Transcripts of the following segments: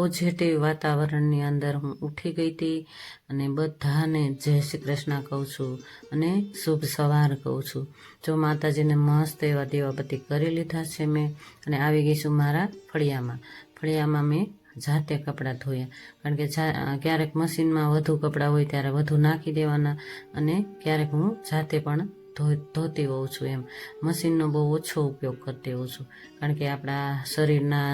Positive વાતાવરણની અંદર હું ઉઠી ગઈ હતી અને બધાને જય શ્રી કૃષ્ણ કહું છું અને શુભ સવાર કહું છું. જો માતાજીને મસ્ત એવા દીવાબત્તી કરી લીધા છે મેં અને આવી ગઈ છું મારા ફળિયામાં મેં જાતે કપડાં ધોયા, કારણ કે ક્યારેક મશીનમાં વધુ કપડાં હોય ત્યારે વધુ નાખી દેવાના અને ક્યારેક હું જાતે પણ ધોતી હોઉં છું. એમ મશીનનો બહુ ઓછો ઉપયોગ કરતી હોઉં છું, કારણ કે આપણા શરીરના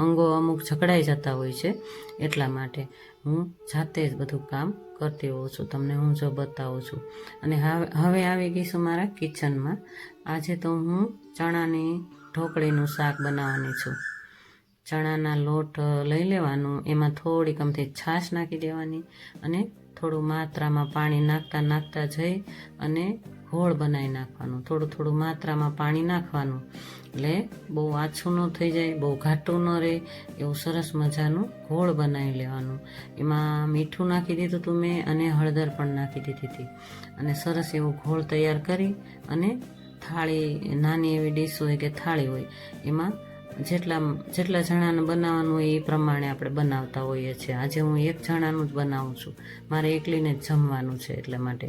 અંગો અમુક જકડાઈ જતા હોય છે, એટલા માટે હું જાતે જ બધું કામ કરતી હોઉં છું. તમને હું જો બતાવું છું. અને હવે આવી ગઈ છું મારા કિચનમાં. આજે તો હું ચણાની ઢોકળીનું શાક બનાવવાની છું. ચણાના લોટ લઈ લેવાનું, એમાં થોડીક અમથી છાશ નાખી દેવાની અને થોડું માત્રામાં પાણી નાખતા જઈ અને ઘોળ બનાવી નાખવાનું. થોડું માત્રામાં પાણી નાખવાનું, એટલે બહુ આછું ન થઈ જાય, બહુ ઘાટું ન રહે, એવું સરસ મજાનું ઘોળ બનાવી લેવાનું. એમાં મીઠું નાખી દીધું હતું મેં અને હળદર પણ નાખી દીધી હતી અને સરસ એવું ઘોળ તૈયાર કરી અને થાળી, નાની એવી ડીશ હોય કે થાળી હોય, એમાં જેટલા જણાને બનાવવાનું હોય એ પ્રમાણે આપણે બનાવતા હોઈએ છીએ. આજે હું એક જણાનું જ બનાવું છું, મારે એકલીને જ જમવાનું છે, એટલા માટે.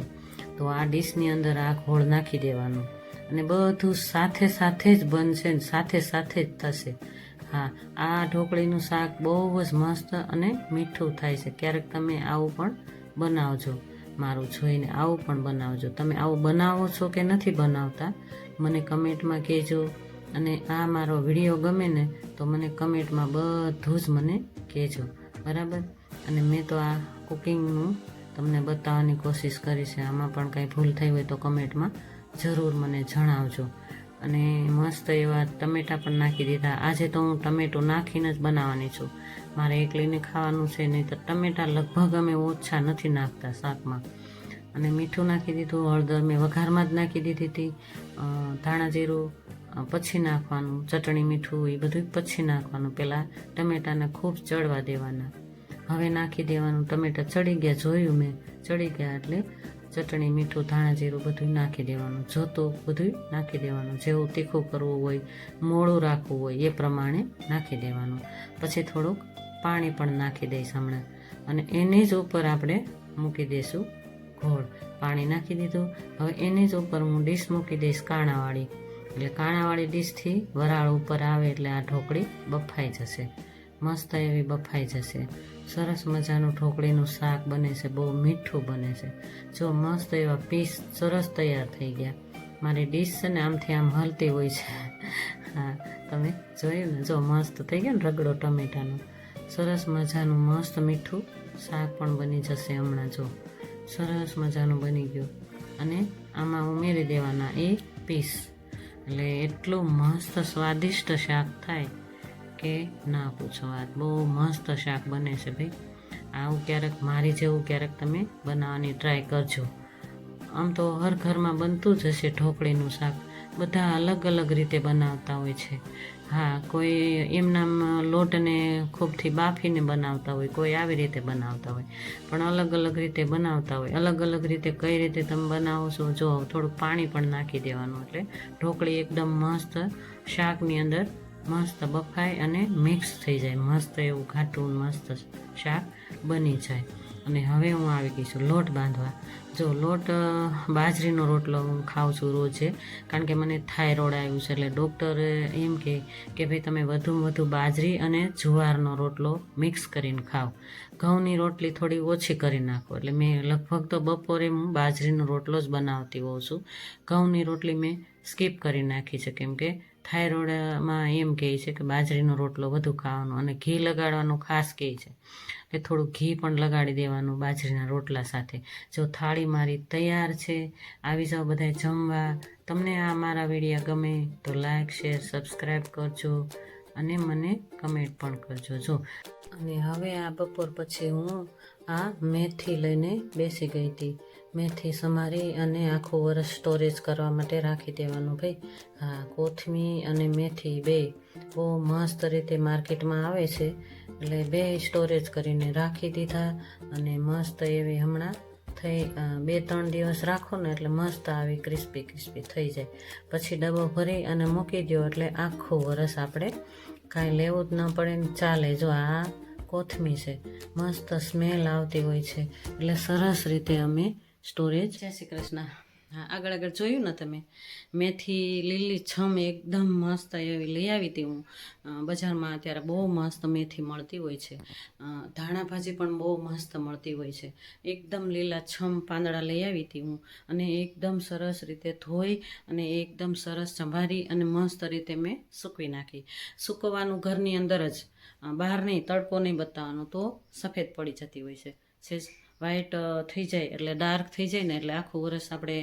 તો આ ડીશની અંદર આ ઘોળ નાખી દેવાનું અને બધું સાથે જ બનશે ને સાથે જ થશે. હા, આ ઢોકળીનું શાક બહુ જ મસ્ત અને મીઠું થાય છે. ક્યારેક તમે આવું પણ બનાવજો, મારું જોઈને આવું પણ બનાવજો. તમે આવું બનાવો છો કે નથી બનાવતા મને કમેન્ટમાં કહેજો. અને આ મારો વિડીયો ગમે ને તો મને કમેન્ટમાં બધું જ મને કહેજો, બરાબર. અને મેં તો આ કુકિંગનું તમને બતાવવાની કોશિશ કરી છે. આમાં પણ કાંઈ ભૂલ થઈ હોય તો કમેન્ટમાં જરૂર મને જણાવજો. અને મસ્ત એવા ટમેટાં પણ નાખી દીધા. આજે તો હું ટમેટું નાખીને જ બનાવવાની છું, મારે એકલીને ખાવાનું છે, નહીં તો ટમેટાં લગભગ અમે ઓછા નથી નાખતા શાકમાં. અને મીઠું નાખી દીધું, હળદર મેં વઘારમાં જ નાખી દીધી હતી, ધાણા જીરું પછી નાખવાનું, ચટણી મીઠું એ બધું પછી નાખવાનું. પહેલાં ટમેટાને ખૂબ ચડવા દેવાના, હવે નાખી દેવાનું. ટમેટા ચડી ગયા જોયું મેં, ચડી ગયા એટલે ચટણી મીઠું ધાણા જીરું બધું નાખી દેવાનું. જોતું બધું નાખી દેવાનું, જેવું તીખું કરવું હોય, મોળું રાખવું હોય એ પ્રમાણે નાખી દેવાનું. પછી થોડુંક પાણી પણ નાખી દઈશ હમણાં, અને એની જ ઉપર આપણે મૂકી દઈશું ઘોળ. પાણી નાખી દીધું, હવે એની જ ઉપર હું ડીશ મૂકી દઈશ કાણાવાળી, એટલે કાણાવાળી ડીશથી વરાળ ઉપર આવે એટલે આ ઢોકળી બફાઈ જશે, મસ્ત એવી બફાઈ જશે. સરસ મજાનું ઢોકળીનું શાક બને છે, બહુ મીઠું બને છે. જો મસ્ત એવા પીસ સરસ તૈયાર થઈ ગયા. મારી ડીશ છે ને આમથી આમ હલતી હોય છે. હા, તમે જોયું ને, જો મસ્ત થઈ ગયો ને રગડો ટમેટાનો. સરસ મજાનું મસ્ત મીઠું શાક પણ બની જશે હમણાં. જો સરસ મજાનું બની ગયું અને આમાં ઉમેરી દેવાના એ પીસ, એટલે એટલું મસ્ત સ્વાદિષ્ટ શાક થાય કે ના પૂછો વાત. બહુ મસ્ત શાક બને છે ભાઈ. આવું ક્યારેક મારી જેવું ક્યારેક તમે બનાવવાની ટ્રાય કરજો. આમ તો હર ઘરમાં બનતું જ હશે ઢોકળીનું શાક, બધા અલગ અલગ રીતે બનાવતા હોય છે. હા, કોઈ એમનામ લોટને ખૂબથી બાફીને બનાવતા હોય, કોઈ આવી રીતે બનાવતા હોય, પણ અલગ અલગ રીતે બનાવતા હોય. અલગ અલગ રીતે કઈ રીતે તમે બનાવો છો, જો થોડુંક પાણી પણ નાખી દેવાનું, એટલે ઢોકળી એકદમ મસ્ત શાકની અંદર મસ્ત બફાય અને મિક્સ થઈ જાય, મસ્ત એવું ઘાટું મસ્ત શાક બની જાય. અને હવે હું આવી ગઈ છું લોટ બાંધવા. જો લોટ, બાજરીનો રોટલો હું ખાઉં છું રોજે, કારણ કે મને થાઇરોઇડ આવ્યું છે. એટલે ડૉક્ટર એમ કહે કે ભાઈ તમે વધુમાં વધુ બાજરી અને જુવારનો રોટલો મિક્સ કરીને ખાઓ, ઘઉંની રોટલી થોડી ઓછી કરી નાખો. એટલે મેં લગભગ તો બપોરે હું બાજરીનો રોટલો જ બનાવતી હોઉં છું. ઘઉંની રોટલી મેં સ્કીપ કરી નાખી છે, કેમ કે થાઇરોઇડમાં એમ કહે છે કે બાજરીનો રોટલો વધુ ખાવાનો, અને ઘી લગાડવાનું ખાસ કહે છે. એટલે થોડું ઘી પણ લગાડી દેવાનું બાજરીના રોટલા સાથે. જો થાળી મારી તૈયાર છે, આવી જાઓ બધા જમવા. તમને આ મારા વિડીયો ગમે તો લાઈક, શેર, સબસ્ક્રાઈબ કરજો અને મને કમેન્ટ પણ કરજો. જો, અને હવે આ બપોર પછી હું આ મેથી લઈને બેસી ગઈ હતી. મેથી સમારી અને આખું વરસ સ્ટોરેજ કરવા માટે રાખી દેવાનું ભાઈ. હા, કોથમીર અને મેથી બે બહુ મસ્ત રીતે માર્કેટમાં આવે છે, એટલે બે સ્ટોરેજ કરીને રાખી દીધા. અને મસ્ત એવી હમણાં થઈ 2-3 દિવસ રાખો ને એટલે મસ્ત આવી ક્રિસ્પી થઈ જાય. પછી ડબ્બો ભરી અને મૂકી દો એટલે આખું વરસ આપણે કાંઈ લેવું જ ન પડે ને ચાલે. જો આ કોથમી છે, મસ્ત સ્મેલ આવતી હોય છે, એટલે સરસ રીતે અમે સ્ટોરેજ. જય શ્રી કૃષ્ણ. હા, આગળ જોયું ને તમે, મેથી લીલી છમ એકદમ મસ્ત એવી લઈ આવી હતી હું. બજારમાં અત્યારે બહુ મસ્ત મેથી મળતી હોય છે. ધાણા ભાજી પણ બહુ મસ્ત મળતી હોય છે. એકદમ લીલા છમ પાંદડા લઈ આવી હતી હું, અને એકદમ સરસ રીતે ધોઈ અને એકદમ સરસ સંભાળી અને મસ્ત રીતે મેં સૂકવી નાખી. સૂકવવાનું ઘરની અંદર જ, બહાર નહીં, તડકો નહીં બતાવવાનો, તો સફેદ પડી જતી હોય છે. સેજ વ્હાઈટ થઈ જાય એટલે ડાર્ક થઈ જાય ને એટલે આખું વરસ આપણે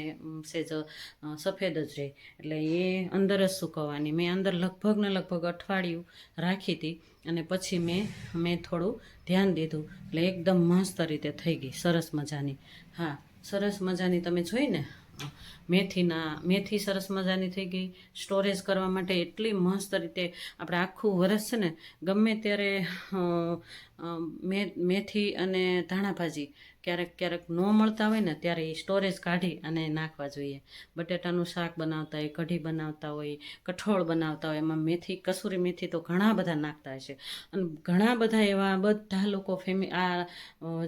સેજ સફેદ જ રહે. એટલે એ અંદર જ સૂકવવાની. મેં અંદર લગભગ અઠવાડિયું રાખી હતી, અને પછી મેં થોડું ધ્યાન દીધું એટલે એકદમ મસ્ત રીતે થઈ ગઈ, સરસ મજાની. હા, સરસ મજાની તમે જોઈ ને, મેથી સરસ મજાની થઈ ગઈ. સ્ટોરેજ કરવા માટે એટલી મસ્ત રીતે આપણે આખું વરસ છે ને, ગમે ત્યારે મેથી અને ધાણા ભાજી ક્યારેક ન મળતા હોય ને ત્યારે એ સ્ટોરેજ કાઢી અને નાખવા જોઈએ. બટેટાનું શાક બનાવતા હોય, કઢી બનાવતા હોય, કઠોળ બનાવતા હોય, એમાં મેથી, કસૂરી મેથી તો ઘણા બધા નાખતા હોય છે. અને ઘણા બધા એવા બધા લોકો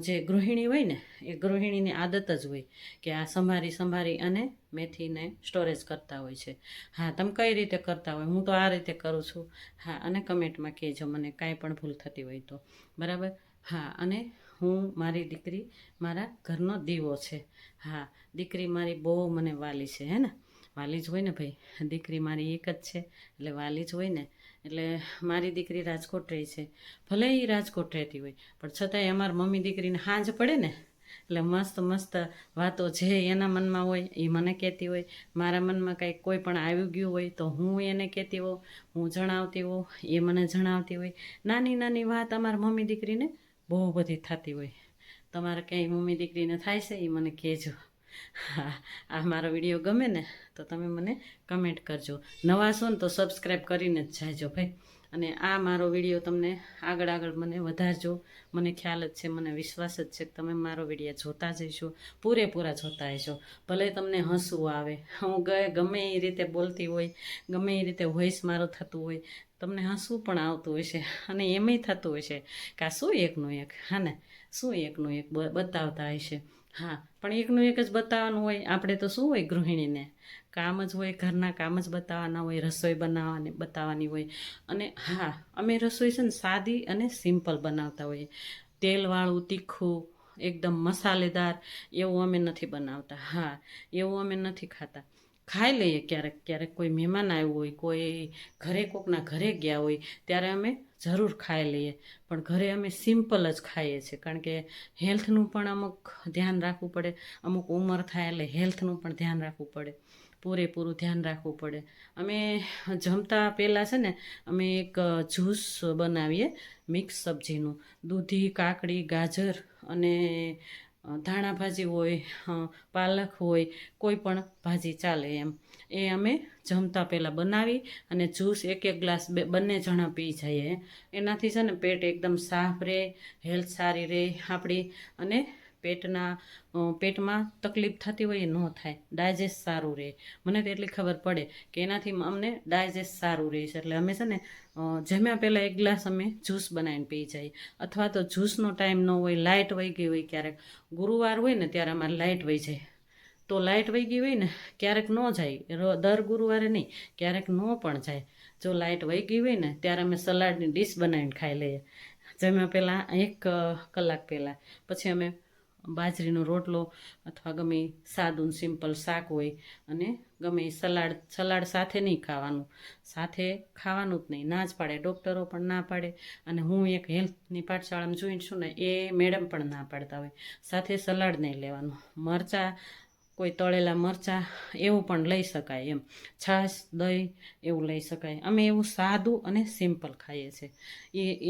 જે ગૃહિણી હોય ને, એ ગૃહિણીની આદત જ હોય કે આ સંભારી અને મેથીને સ્ટોરેજ કરતા હોય છે. હા, તમે કઈ રીતે કરતા હોય? હું તો આ રીતે કરું છું. હા, અને કમેન્ટમાં કહેજો મને કાંઈ પણ ભૂલ થતી હોય તો, બરાબર. હા, અને હું, મારી દીકરી મારા ઘરનો દીવો છે. હા, દીકરી મારી બહુ મને વાલી છે, હે ને? વાલી જ હોય ને ભાઈ, દીકરી મારી એક જ છે એટલે વાલી જ હોય ને. એટલે મારી દીકરી રાજકોટ રહી છે, ભલે એ રાજકોટ રહેતી હોય, પણ છતાંય અમારી મમ્મી દીકરીને સાંજ પડે ને એટલે મસ્ત વાતો જે એના મનમાં હોય એ મને કહેતી હોય. મારા મનમાં કંઈક કોઈ પણ આવી ગયું હોય તો હું એને કહેતી હોઉં, હું જણાવતી હોઉં, એ મને જણાવતી હોય. નાની વાત અમારા મમ્મી દીકરીને બહુ બધી થતી હોય. તમારે ક્યાંય મમ્મી દીકરીને થાય છે એ મને કહેજો. હા, આ મારો વિડીયો ગમે ને તો તમે મને કમેન્ટ કરજો. નવા છો ને તો સબસ્ક્રાઈબ કરીને જ જાયજો ભાઈ. અને આ મારો વિડીયો તમને આગળ મને વધારજો. મને ખ્યાલ જ છે, મને વિશ્વાસ જ છે કે તમે મારો વિડીયો જોતા જઈશો, પૂરેપૂરા જોતા હશો. ભલે તમને હસવું આવે, હું ગમે એ રીતે બોલતી હોય, ગમે એ રીતે વોઇસ મારો થતું હોય, તમને હસવું પણ આવતું હોય છે, અને એમય થતું હોય છે કે આ શું એકનું એક, હા ને, શું એકનું એક બતાવતા હશે. હા, પણ એકનું એક જ બતાવવાનું હોય. આપણે તો શું હોય, ગૃહિણીને કામ જ હોય, ઘરના કામ જ બતાવવાના હોય, રસોઈ બતાવવાની હોય. અને હા, અમે રસોઈ છે ને સાદી અને સિમ્પલ બનાવતા હોઈએ. તેલવાળું, તીખું, એકદમ મસાલેદાર એવું અમે નથી બનાવતા. હા, એવું અમે નથી ખાતા. ખાઈ લઈએ ક્યારેક કોઈ મહેમાન આવ્યું હોય, કોઈ કોકના ઘરે ગયા હોય ત્યારે અમે જરૂર ખાઈ લઈએ, પણ ઘરે અમે સિમ્પલ જ ખાઈએ છીએ. કારણ કે હેલ્થનું પણ અમુક ધ્યાન રાખવું પડે. અમુક ઉંમર થાય એટલે હેલ્થનું પણ ધ્યાન રાખવું પડે, પૂરેપૂરું ધ્યાન રાખવું પડે. અમે જમતા પહેલાં છે ને, અમે એક જ્યુસ બનાવીએ મિક્સ સબ્જીનું. દૂધી, કાકડી, ગાજર અને ધાણા ભાજી હોય, પાલક હોય, કોઈ પણ ભાજી ચાલે એમ. એ અમે જમતા પહેલાં બનાવી અને જ્યુસ એક ગ્લાસ બંને જણા પી જઈએ. એનાથી છે ને પેટ એકદમ સાફ રહે, હેલ્થ સારી રહે આપણી, અને પેટમાં તકલીફ થતી હોય એ ન થાય, ડાયજેસ્ટ સારું રહે. મને તો એટલી ખબર પડે કે એનાથી અમને ડાયજેસ્ટ સારું રહે છે. એટલે અમે છે ને જમ્યા પહેલાં એક ગ્લાસ અમે જ્યુસ બનાવીને પી જઈએ. અથવા તો જ્યુસનો ટાઈમ ન હોય, લાઇટ વહી ગઈ હોય, ક્યારેક ગુરુવાર હોય ને ત્યારે અમારે લાઇટ વહી જાય, તો લાઇટ વહી ગઈ હોય ને ક્યારેક ન જાય, દર ગુરુવારે નહીં, ક્યારેક ન પણ જાય. જો લાઇટ વહી ગઈ હોય ને ત્યારે અમે સલાડની ડીશ બનાવીને ખાઈ લઈએ જમ્યા પહેલાં 1 કલાક પહેલાં. પછી અમે બાજરીનો રોટલો અથવા ગમે સાદું સિમ્પલ શાક હોય, અને ગમે સલાડ સાથે નહીં ખાવાનું, સાથે ખાવાનું જ નહીં, ના જ પાડે, ડૉક્ટરો પણ ના પાડે. અને હું એક હેલ્થની પાઠશાળામાં જોઈન છું ને, એ મેડમ પણ ના પાડતા હોય સાથે સલાડ નહીં લેવાનું. મરચાં, કોઈ તળેલા મરચાં એવું પણ લઈ શકાય એમ, છાશ, દહીં એવું લઈ શકાય. અમે એવું સાદું અને સિમ્પલ ખાઈએ છીએ.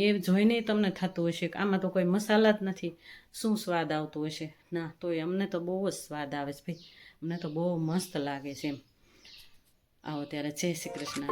એ જોઈને તમને થતું હશે કે આમાં તો કોઈ મસાલા જ નથી, શું સ્વાદ આવતો હશે. ના, તોય અમને તો બહુ જ સ્વાદ આવે છે ભાઈ, અમને તો બહુ મસ્ત લાગે છે એમ. આવો ત્યારે જય શ્રી કૃષ્ણ.